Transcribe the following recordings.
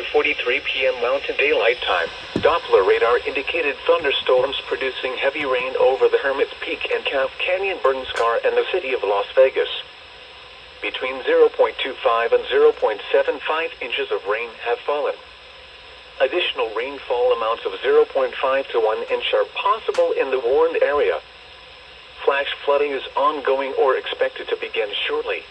2:43 p.m. Mountain Daylight Time, Doppler radar indicated thunderstorms producing heavy rain over the Hermit's Peak and Calf Canyon burn scar and the city of Las Vegas. Between 0.25 and 0.75 inches of rain have fallen. Additional rainfall amounts of 0.5 to 1 inch are possible in the warned area. Flash flooding is ongoing or expected to begin shortly.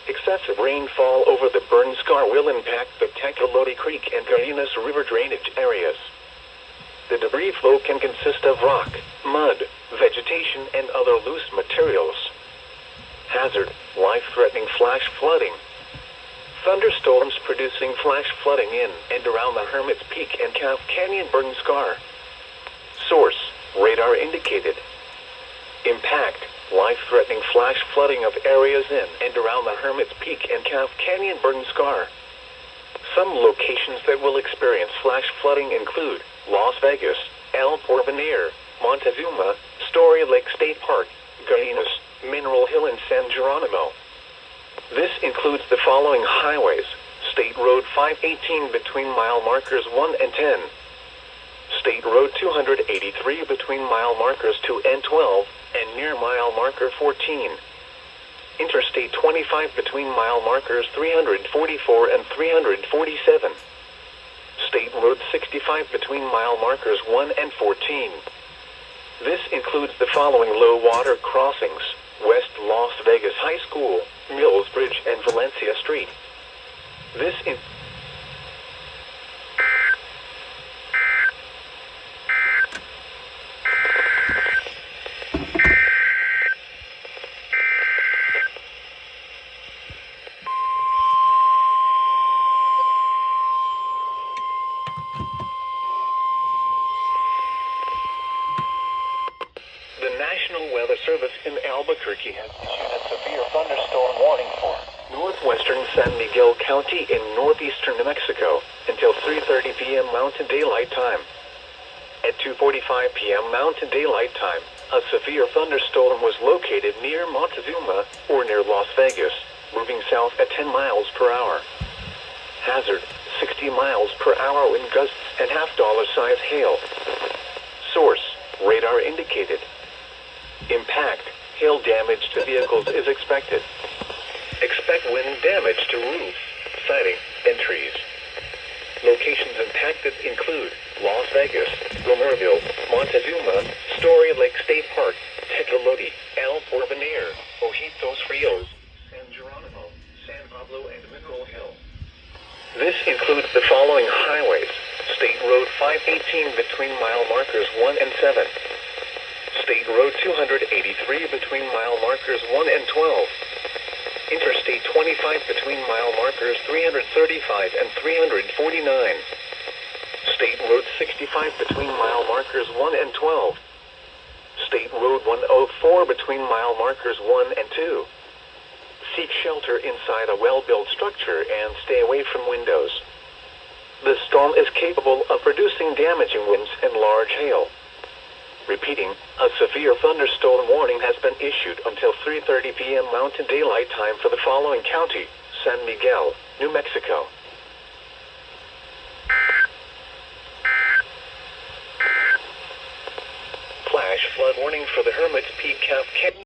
Excessive rainfall over the burn scar will impact the Tecolote Creek and Carinas River drainage areas. The debris flow can consist of rock, mud, vegetation, and other loose materials. Hazard: life-threatening flash flooding. Thunderstorms producing flash flooding in and around the Hermit's Peak and Calf Canyon burn scar. Source: radar indicated. Impact: life-threatening flash flooding of areas in and around the Hermit's Peak and Calf Canyon burn scar. Some locations that will experience flash flooding include Las Vegas, El Porvenir, Montezuma, Story Lake State Park, Carinas, Mineral Hill, and San Geronimo. This includes the following highways: State Road 518 between mile markers 1 and 10. State Road 283 between mile markers 2 and 12 and near mile marker 14. Interstate 25 between mile markers 344 and 347. State Road 65 between mile markers 1 and 14. This includes the following low water crossings: West Las Vegas High School, Mills Bridge, and Valencia Street. The National Weather Service in Albuquerque has issued a severe thunderstorm warning for northwestern San Miguel County in northeastern New Mexico until 3:30 p.m. Mountain Daylight Time. At 2:45 p.m. Mountain Daylight Time, a severe thunderstorm was located near Montezuma or near Las Vegas, moving south at 10 miles per hour. Hazard: 60 miles per hour wind gusts and half-dollar size hail. Source: radar indicated. Impact: hail damage to vehicles is expected. Expect wind damage to roofs, siding, and trees. Locations impacted include Las Vegas, Romerville, Montezuma, Story Lake State Park, Tecolote, El Porvenir, Ojitos Frios, San Geronimo, San Pablo, and Mineral Hill. This includes the following highways: State Road 518 between mile markers 1 and 7. State Road 283 between mile markers 1 and 12. Interstate 25 between mile markers 335 and 349. State Road 65 between mile markers 1 and 12. State Road 104 between mile markers 1 and 2. Seek shelter inside a well-built structure and stay away from windows. The storm is capable of producing damaging winds and large hail. Repeating, a severe thunderstorm warning has been issued until 3:30 p.m. Mountain Daylight Time for the following county: San Miguel, New Mexico. Flash flood warning for the Hermit's Peak Calf Canyon.